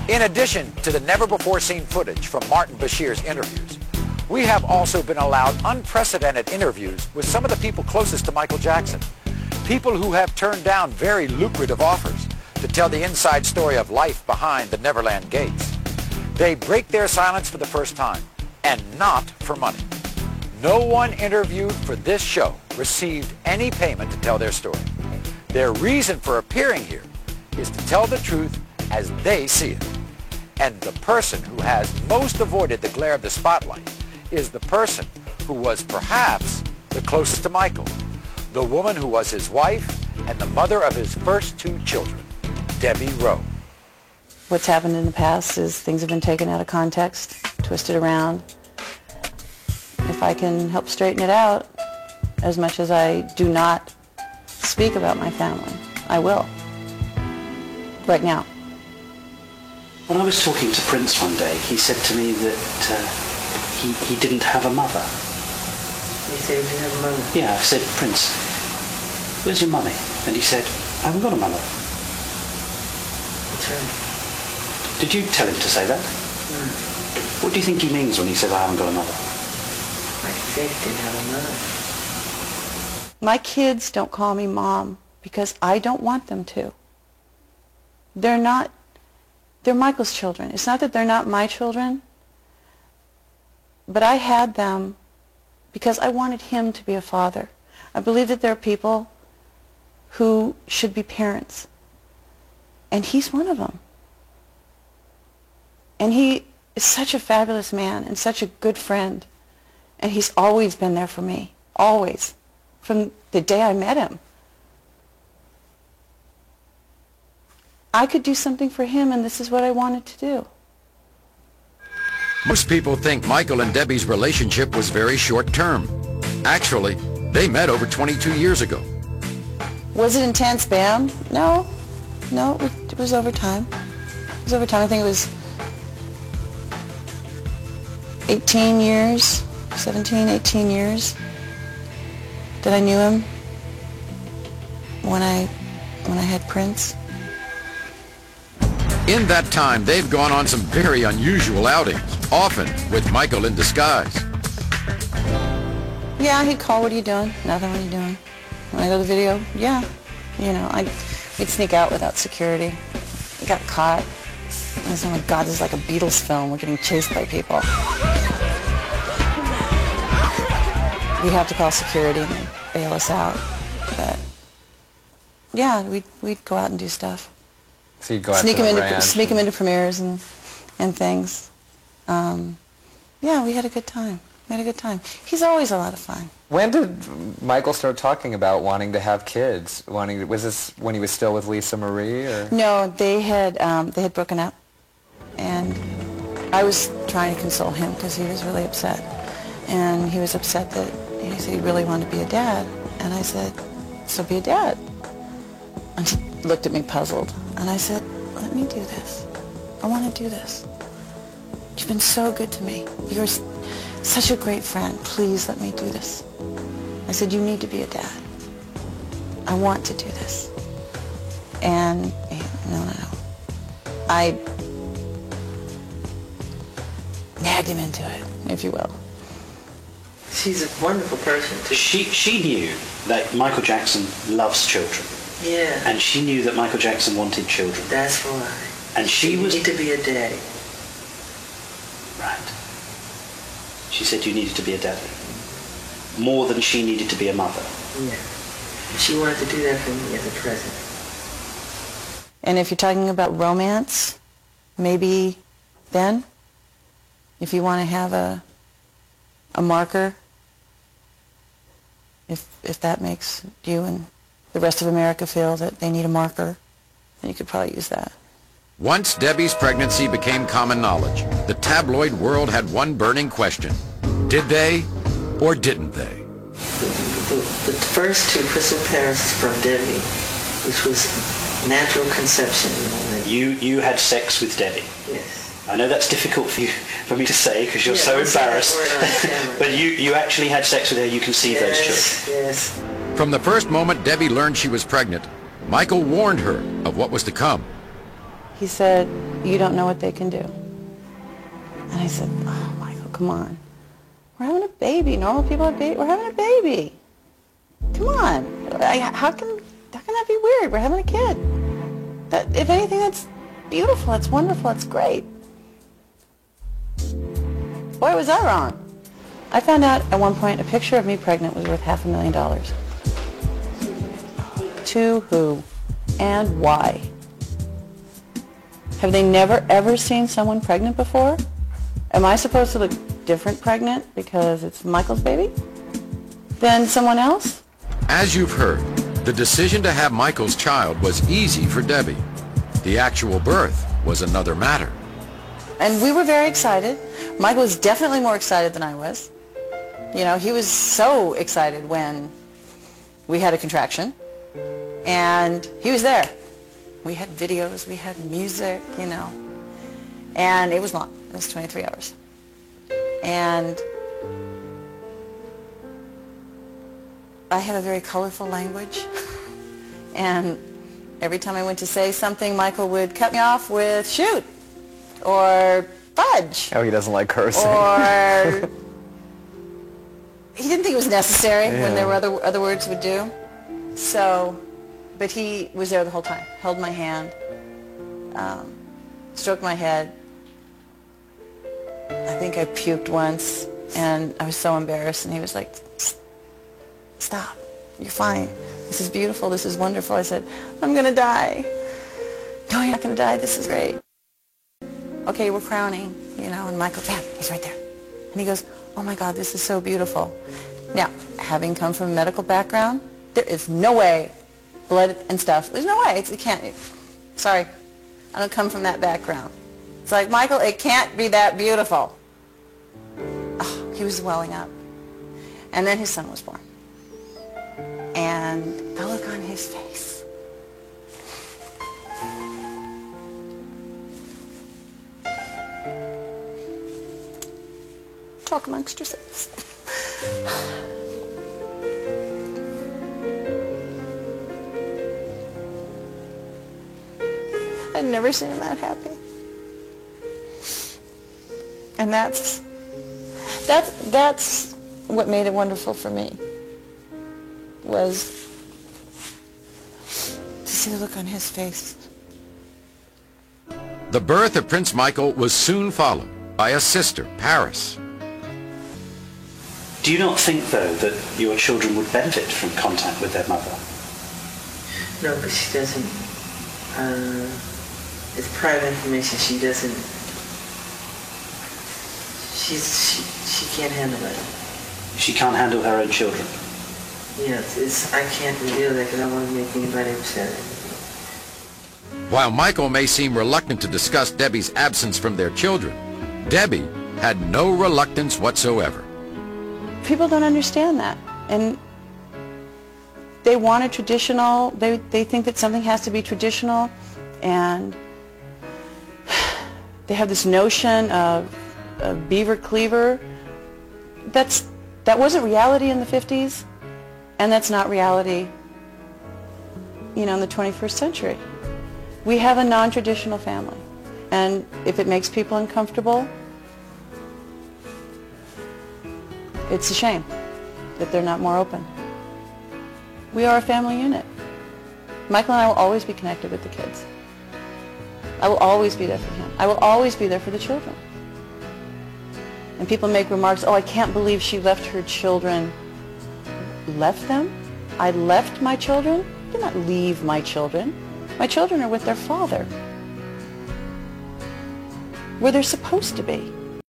In addition to the never-before-seen footage from Mártin Basír's interviews, we have also been allowed unprecedented interviews with some of the people closest to Michael Jackson, people who have turned down very lucrative offers to tell the inside story of life behind the Neverland gates. They break their silence for the first time, and not for money. No one interviewed for this show received any payment to tell their story. Their reason for appearing here is to tell the truth as they see it. And the person who has most avoided the glare of the spotlight is the person who was perhaps the closest to Michael, the woman who was his wife and the mother of his first two children, Debbie Rowe. What's happened in the past is things have been taken out of context, twisted around. If I can help straighten it out, as much as I do not speak about my family, I will. Right now. When I was talking to Prince one day, he said to me that he didn't have a mother. You said he didn't have a mother? Yeah, I said, Prince, where's your mummy? And he said, I haven't got a mother. That's right. Did you tell him to say that? No. What do you think he means when he says, I haven't got a mother? I said he didn't have a mother. My kids don't call me Mom because I don't want them to. They're Michael's children. It's not that they're not my children, but I had them because I wanted him to be a father. I believe that there are people who should be parents, and he's one of them. And he is such a fabulous man and such a good friend, and he's always been there for me, always, from the day I met him. I could do something for him, and this is what I wanted to do. Most people think Michael and Debbie's relationship was very short-term. Actually, they met over 22 years ago. Was it intense, Bam? No, it was over time. It was over time. I think it was 18 years, 17, 18 years that I knew him when I had Prince. In that time, they've gone on some very unusual outings, often with Michael in disguise. Yeah, he'd call, what are you doing? Nothing, what are you doing? When I go to the video, yeah. You know, we'd sneak out without security. We got caught. I was, oh my God, this is like a Beatles film. We're getting chased by people. We'd have to call security and they'd bail us out. But yeah, we'd go out and do stuff. So you'd go out sneak to him the into ranch sneak him into premieres and things. Yeah, we had a good time. He's always a lot of fun. When did Michael start talking about wanting to have kids? Was this when he was still with Lisa Marie? Or? No, they had broken up, and I was trying to console him because he was really upset, and he was upset that he said he really wanted to be a dad, and I said, so be a dad. And he looked at me puzzled, and I said, let me do this. I want to do this. You've been so good to me. You're such a great friend. Please let me do this. I said, you need to be a dad. I want to do this. And no. I nagged him into it, if you will. She's a wonderful person, too. She knew that Michael Jackson loves children. Yeah. And she knew that Michael Jackson wanted children. That's why. And she was... You need to be a daddy. Right. She said you needed to be a daddy. More than she needed to be a mother. Yeah. She wanted to do that for me as a present. And if you're talking about romance, maybe then, if you want to have a marker, if that makes you and the rest of America feel that they need a marker, then you could probably use that. Once Debbie's pregnancy became common knowledge, the tabloid world had one burning question. Did they or didn't they? The first two crystal parents from Debbie, which was natural conception. You had sex with Debbie? Yes. I know that's difficult for me to say because you're so embarrassed. But you actually had sex with her. You can see those children. Yes. From the first moment Debbie learned she was pregnant, Michael warned her of what was to come. he said, "You don't know what they can do." And I said, "Oh, Michael, come on. We're having a baby. Normal people have baby. We're having a baby. Come on. How can that be weird? We're having a kid. If anything, that's beautiful. It's wonderful. It's great." Boy, was I wrong. I found out at one point a picture of me pregnant was worth $500,000. To who and why? Have they never ever seen someone pregnant before? Am I supposed to look different pregnant because it's Michael's baby than someone else? As you've heard, the decision to have Michael's child was easy for Debbie. The actual birth was another matter. And we were very excited. Michael was definitely more excited than I was. You know, he was so excited when we had a contraction. And he was there. We had videos, we had music, you know. And it was long. It was 23 hours. And I had a very colorful language. And every time I went to say something, Michael would cut me off with shoot or fudge. Oh, he doesn't like cursing. Or he didn't think it was necessary when there were other words would do. So, but he was there the whole time. Held my hand, stroked my head. I think I puked once, and I was so embarrassed, and he was like, "Stop, you're fine. This is beautiful, this is wonderful." I said, "I'm going to die." "No, you're not going to die, this is great." Okay, we're crowning, you know, and Michael, yeah, he's right there. And he goes, "Oh my God, this is so beautiful." Now, having come from a medical background, there is no way, blood and stuff, there's no way, it can't, sorry, I don't come from that background. It's like, "Michael, it can't be that beautiful." Oh, he was welling up. And then his son was born. And the look on his face. Talk amongst yourselves. I'd never seen him that happy. And that's what made it wonderful for me, was to see the look on his face. The birth of Prince Michael was soon followed by a sister, Paris. Do you not think, though, that your children would benefit from contact with their mother? No, but she doesn't. It's private information. She doesn't. She can't handle it. She can't handle her own children. Yes, I can't reveal that because I don't want to make anybody upset. While Michael may seem reluctant to discuss Debbie's absence from their children, Debbie had no reluctance whatsoever. People don't understand that, and they want a traditional, they think that something has to be traditional, and they have this notion of beaver cleaver. That wasn't reality in the 50s, and that's not reality, you know, in the 21st century. We have a non-traditional family, and if it makes people uncomfortable, it's a shame that they're not more open. We are a family unit. Michael and I will always be connected with the kids. I will always be there for him. I will always be there for the children. And people make remarks, "Oh, I can't believe she left her children." Left them? I left my children? I did not leave my children. My children are with their father, where they're supposed to be.